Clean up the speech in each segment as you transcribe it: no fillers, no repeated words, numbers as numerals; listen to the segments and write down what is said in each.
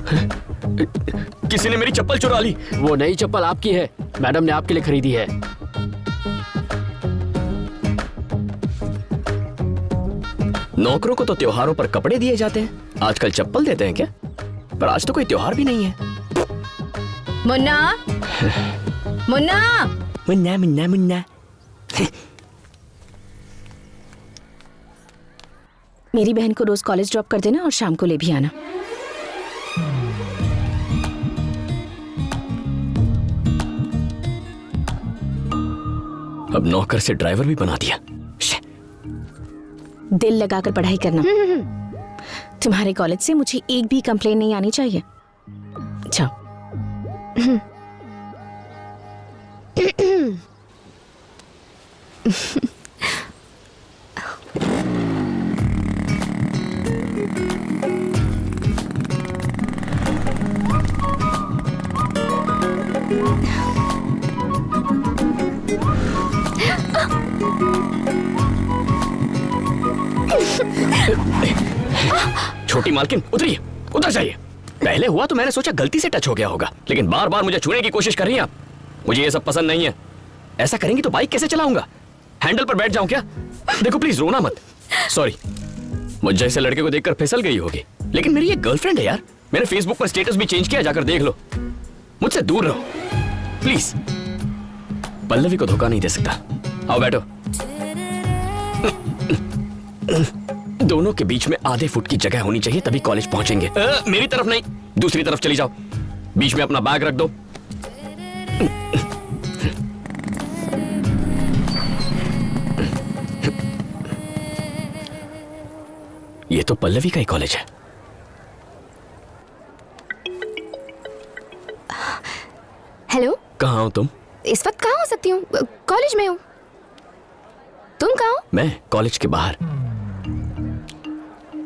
किसी ने मेरी चप्पल चुरा ली। वो नई चप्पल आपकी है, मैडम ने आपके लिए खरीदी है। नौकरों को तो त्योहारों पर कपड़े दिए जाते हैं, आजकल चप्पल देते हैं क्या? पर आज तो कोई त्योहार भी नहीं है। मुन्ना, मुन्ना, मुन्ना मुन्ना मुन्ना। मेरी बहन को रोज कॉलेज ड्रॉप कर देना और शाम को ले भी आना। अब नौकर से ड्राइवर भी बना दिया। दिल लगाकर पढ़ाई करना। तुम्हारे कॉलेज से मुझे एक भी कंप्लेन नहीं आनी चाहिए। जाओ। छोटी मालकिन उतरिए, उतर जाइए। पहले हुआ तो मैंने सोचा गलती से टच हो गया होगा, लेकिन बार बार मुझे छूने की कोशिश कर रही हैं आप। मुझे ये सब पसंद नहीं है। ऐसा करेंगी तो बाइक कैसे चलाऊंगा? हैंडल पर बैठ जाऊं क्या? देखो प्लीज रोना मत। सॉरी, मुझ जैसे लड़के को देखकर फिसल गई होगी, लेकिन मेरी एक गर्लफ्रेंड है यार। मैंने फेसबुक पर स्टेटस भी चेंज किया, जाकर देख लो। मुझसे दूर रहो प्लीज। पल्लवी को धोखा नहीं दे सकता। आओ बैठो। दोनों के बीच में आधे फुट की जगह होनी चाहिए, तभी कॉलेज पहुंचेंगे। मेरी तरफ नहीं, दूसरी तरफ चली जाओ। बीच में अपना बैग रख दो। ये तो पल्लवी का ही कॉलेज है। हेलो, कहाँ हो तुम? इस वक्त कहाँ हो सकती हूँ? कॉलेज में हूँ। तुम कहाँ हो? मैं कॉलेज के बाहर।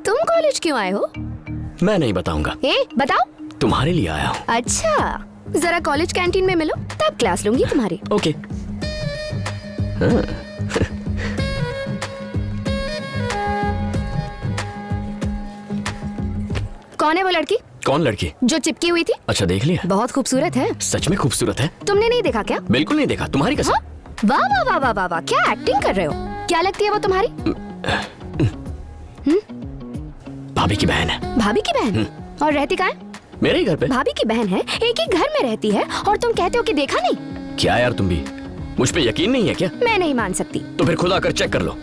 तुम कॉलेज क्यों आए हो? मैं नहीं बताऊंगा। बताओ। तुम्हारे लिए आया हूँ। अच्छा, जरा कॉलेज कैंटीन में मिलो, तब क्लास लूंगी तुम्हारी। ओके। हाँ। कौन है वो लड़की? कौन लड़की? जो चिपकी हुई थी। अच्छा, देख लिया? बहुत खूबसूरत है। सच में खूबसूरत है? तुमने नहीं देखा क्या? बिल्कुल नहीं देखा, तुम्हारी कसम। हाँ? वाह वाह वाह वाह वाह वाह, क्या एक्टिंग कर रहे हो? क्या लगती है वो तुम्हारी? भाभी की बहन है। भाभी की बहन? और रहती कहाँ है? मेरे ही घर पे। भाभी की बहन है, एक ही घर में रहती है, और तुम कहते हो कि देखा नहीं? क्या यार, तुम भी मुझ पे यकीन नहीं है क्या? मैं नहीं मान सकती। तो फिर खुद आकर चेक कर लो।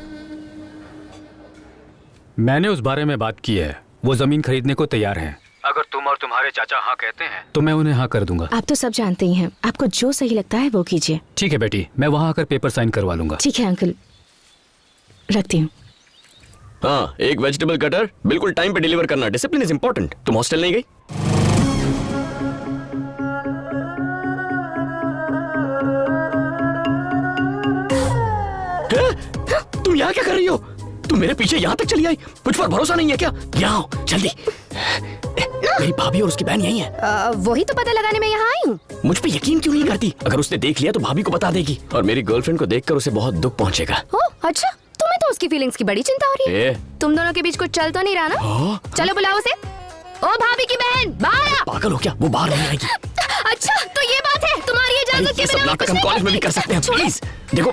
मैंने उस बारे में बात की है, वो जमीन खरीदने को तैयार हैं। अगर तुम और तुम्हारे चाचा हाँ कहते हैं तो मैं उन्हें हाँ कर दूंगा। आप तो सब जानते ही हैं, आपको जो सही लगता है वो कीजिए। ठीक है बेटी, मैं वहाँ आकर पेपर साइन करवा लूंगा। ठीक है अंकल, रखती हूँ। हाँ, एक वेजिटेबल कटर बिल्कुल टाइम पे डिलीवर करना। Discipline is important. तुम हॉस्टल नहीं गई? तुम यहाँ क्या कर रही हो? तुम मेरे पीछे यहाँ तक चली आई? मुझ पर भरोसा नहीं है क्या? यहाँ आओ जल्दी। मेरी भाभी और उसकी बहन यही है। वही तो पता लगाने में यहाँ आई हूँ। मुझ पे यकीन क्यों नहीं करती? अगर उसने देख लिया तो भाभी को बता देगी, और मेरी गर्लफ्रेंड को देखकर उसे बहुत दुख पहुंचेगा। अच्छा, तुम्हें तो उसकी फीलिंग्स की बड़ी चिंता हो रही है। तुम दोनों के बीच कुछ चल तो नहीं रहा ना? चलो बुलाओ उसे। ओ भाभी की बहन, बाहर आ। पागल हो क्या? वो बाहर नहीं आएगी। अच्छा, तो ये बात है, तुम्हारी इजाजत के बिना नाटक हम कॉलेज में भी कर सकते हैं। प्लीज देखो,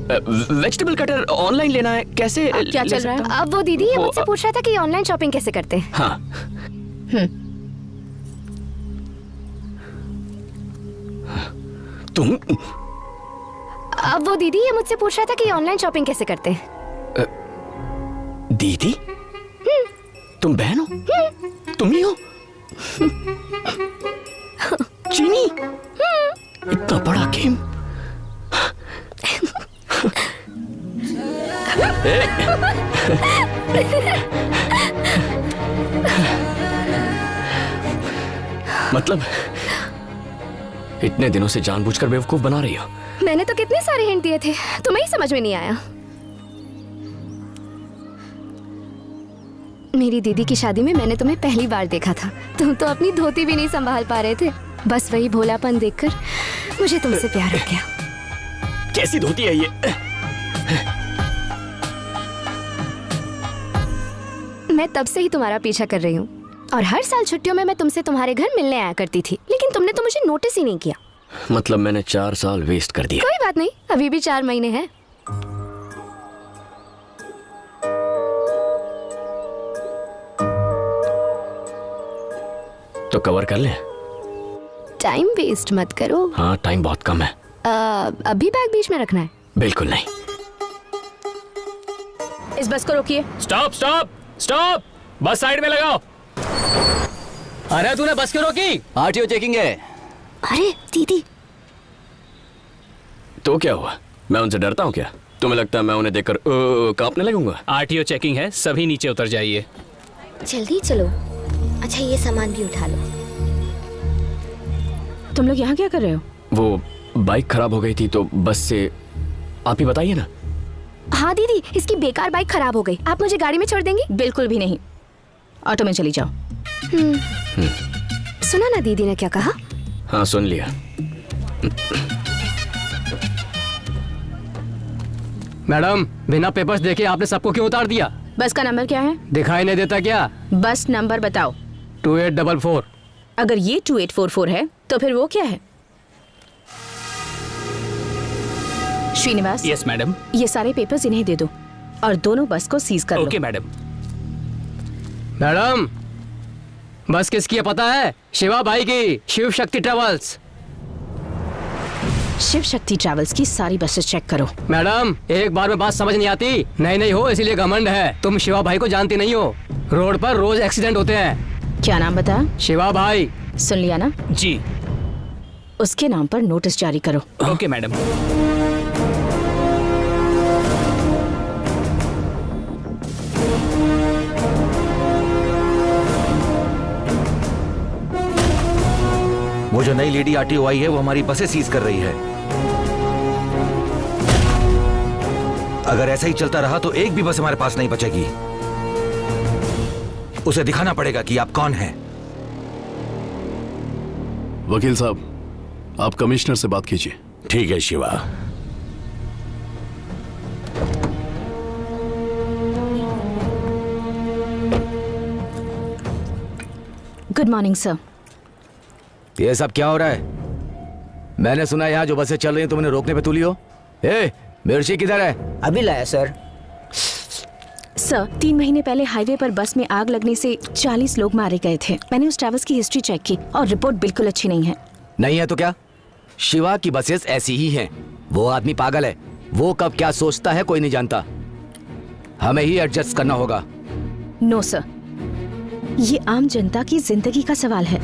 वेजिटेबल कटर ऑनलाइन लेना है, कैसे? क्या चल रहा है? अब वो दीदी ये मुझसे पूछ रहा था कि ऑनलाइन शॉपिंग कैसे करते हैं। हाँ। तुम? अब वो दीदी ये मुझसे पूछ रहा था कि ऑनलाइन शॉपिंग कैसे करते हैं। दीदी? तुम बहन हो? तुम ही हो? चीनी? इतना बड़ा गेम? मतलब इतने दिनों से जानबूझकर बेवकूफ बना रही हो? मैंने तो कितने सारे हिंट दिए थे, तुम्हें ही समझ में नहीं आया। मेरी दीदी की शादी में मैंने तुम्हें पहली बार देखा था। तुम तो अपनी धोती भी नहीं संभाल पा रहे थे। बस वही भोलापन देखकर मुझे तुमसे प्यार हो गया। कैसी धोती है ये? मैं तब से ही तुम्हारा पीछा कर रही हूँ। और हर साल छुट्टियों में मैं तुमसे तुम्हारे घर मिलने आया करती थी, लेकिन तुमने तो मुझे नोटिस ही नहीं किया। मतलब मैंने 4 साल वेस्ट कर दिए। कोई बात नहीं, अभी भी 4 महीने हैं। तो कवर कर ले। टाइम वेस्ट मत करो। हाँ, टाइम बहुत कम है। अभी बैग बीच में रखना है। बिल्कुल नहीं। इस बस को रोकिए। स्टॉप स्टॉप स्टॉप, बस साइड में लगाओ। अरे तूने बस क्यों रोकी? आरटीओ चेकिंग है। अरे दीदी, तो क्या हुआ? मैं उनसे डरता हूँ क्या? तुम्हें लगता है मैं उन्हें देखकर कांपने लगूंगा? आरटीओ चेकिंग है, सभी नीचे उतर जाइए। जल्दी चलो। अच्छा, ये सामान भी उठा लो। तुम लोग यहाँ क्या कर रहे हो? वो बाइक खराब हो गई थी तो बस से। आप ही बताइए ना। हाँ दीदी, इसकी बेकार बाइक खराब हो गई। आप मुझे गाड़ी में छोड़ देंगी? बिल्कुल भी नहीं, ऑटो में चली जाओ। सुना ना दीदी ने क्या कहा? हाँ, सुन लिया। मैडम, बिना पेपर्स देखे आपने सबको क्यों उतार दिया? बस का नंबर क्या है? दिखाई नहीं देता क्या? बस नंबर बताओ। 2844। अगर ये 2844 है तो फिर वो क्या है? श्रीनिवास। Yes madam. ये सारे पेपर्स इन्हें दे दो और दोनों बस को सीज कर लो। Okay madam. मैडम, बस किसकी है पता है? शिवा भाई की, शिव शक्ति ट्रेवल्स। शिव शक्ति ट्रैवल्स की सारी बसेस चेक करो। मैडम, एक बार में बात समझ नहीं आती। नहीं हो इसीलिए घमंड है। तुम शिवा भाई को जानती नहीं हो। रोड पर रोज एक्सीडेंट होते हैं। क्या नाम बताया? शिवा भाई। सुन लिया ना? जी। उसके नाम पर नोटिस जारी करो। Okay madam. वो जो नई लेडी आरटीओ आई है वो हमारी बसें सीज कर रही है। अगर ऐसा ही चलता रहा तो एक भी बस हमारे पास नहीं बचेगी। उसे दिखाना पड़ेगा कि आप कौन हैं। वकील साहब, आप कमिश्नर से बात कीजिए। ठीक है शिवा। Good morning sir. ये सब क्या हो रहा है? मैंने सुना यहाँ जो बसें चल रही हैं तुमने रोकने पे तुली हो। ए, मिर्ची किधर है? अभी लाया सर। सर, 3 महीने पहले हाईवे पर बस में आग लगने से 40 लोग मारे गए थे। मैंने उस ट्रैवल्स की हिस्ट्री चेक की और रिपोर्ट बिल्कुल अच्छी नहीं है। नहीं है तो क्या? शिवा की बसेस ऐसी ही हैं। वो आदमी पागल है। वो कब क्या सोचता है कोई नहीं जानता। हमें ही एडजस्ट करना होगा। नो सर, ये आम जनता की जिंदगी का सवाल है।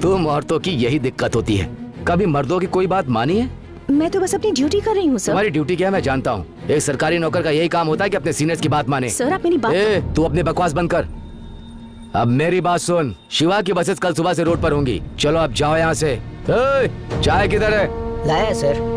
तुम औरतों की यही दिक्कत होती है। कभी मर्दों की कोई बात मानी है? मैं तो बस अपनी ड्यूटी कर रही हूँ सर। तुम्हारी ड्यूटी क्या है मैं जानता हूँ। एक सरकारी नौकर का यही काम होता है कि अपने सीनियर्स की बात माने। सर, आप मेरी बात। तू अपनी बकवास बंद कर। अब मेरी बात सुन। शिवा की बसेस कल सुबह से रोड पर होंगी। चलो अब जाओ यहाँ से। चाय किधर है? लाया सर।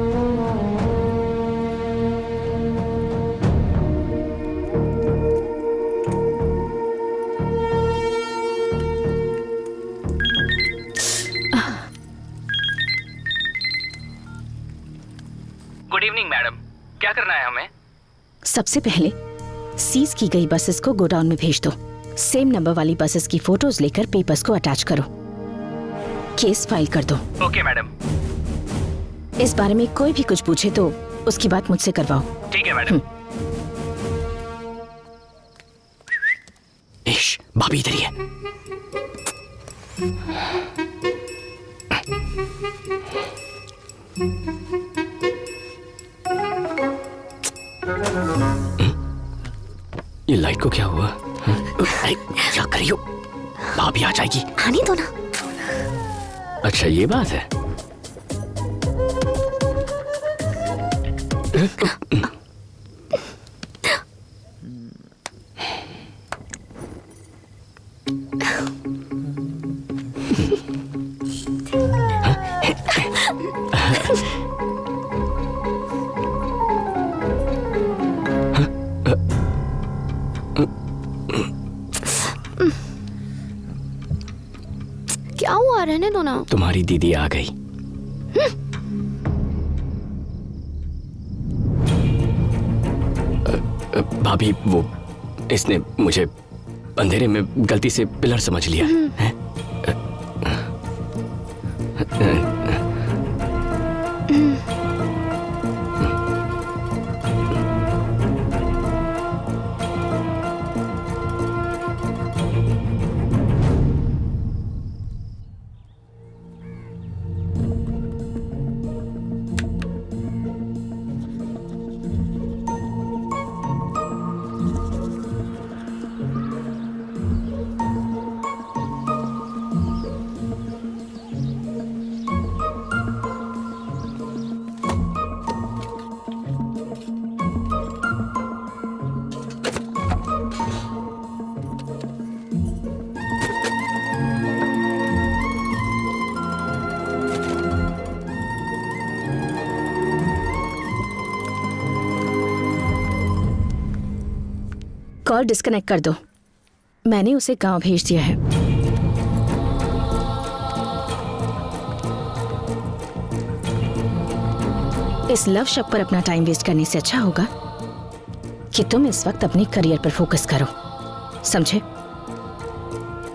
गुड इवनिंग मैडम, क्या करना है हमें? सबसे पहले सीज की गई बसेस को गोडाउन में भेज दो। सेम नंबर वाली बसेस की फोटोज लेकर पेपर्स को अटैच करो। केस फाइल कर दो। Okay madam. इस बारे में कोई भी कुछ पूछे तो उसकी बात मुझसे करवाओ। ठीक है मैडम। इश, भाभी इधर ही है। ये लाइट को क्या हुआ? अरे क्या कर रही हो? भाभी आ जाएगी। आने दो ना। अच्छा ये बात है। क्या हुआ? रहने दो ना। तुम्हारी दीदी आ गई। भाभी वो इसने मुझे अंधेरे में गलती से पिलर समझ लिया है। कॉल डिस्कनेक्ट कर दो। मैंने उसे गांव भेज दिया है। इस लव शॉप पर अपना टाइम वेस्ट करने से अच्छा होगा कि तुम इस वक्त अपने करियर पर फोकस करो, समझे?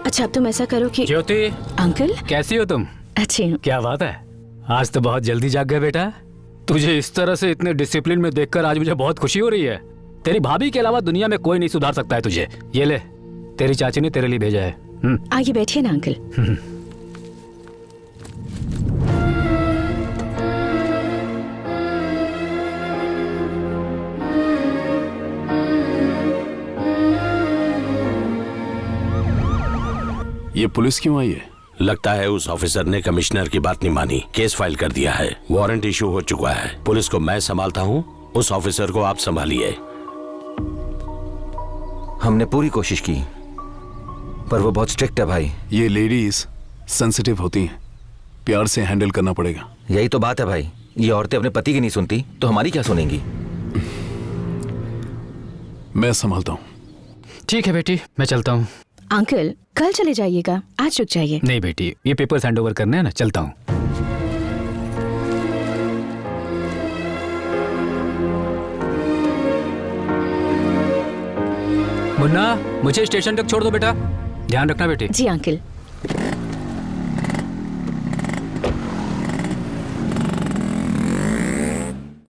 अच्छा, अब तुम ऐसा करो कि ज्योति, अंकल कैसी हो तुम? अच्छी हूँ। क्या बात है, आज तो बहुत जल्दी जाग गए बेटा। तुझे इस तरह से इतने डिसिप्लिन में देखकर आज मुझे बहुत खुशी हो रही है। तेरी भाभी के अलावा दुनिया में कोई नहीं सुधार सकता है तुझे। ये ले, तेरी चाची ने तेरे लिए भेजा है। आगे बैठिए ना अंकल। ये पुलिस क्यों आई है? लगता है उस ऑफिसर ने कमिश्नर की बात नहीं मानी, केस फाइल कर दिया है, वारंट इशू हो चुका है। पुलिस को मैं संभालता हूँ, उस ऑफिसर को आप संभालिए। हमने पूरी कोशिश की पर वो बहुत स्ट्रिक्ट है भाई। ये लेडीज सेंसिटिव होती हैं, प्यार से हैंडल करना पड़ेगा। यही तो बात है भाई, ये औरतें अपने पति की नहीं सुनती तो हमारी क्या सुनेंगी? मैं संभालता हूँ। ठीक है बेटी, मैं चलता हूँ। अंकल कल चले जाइएगा, आज रुक जाइए। नहीं बेटी, ये पेपर्स हैंड ओवर करने हैं ना, चलता हूँ। मुन्ना, मुझे स्टेशन तक छोड़ दो बेटा, ध्यान रखना बेटी। जी अंकल।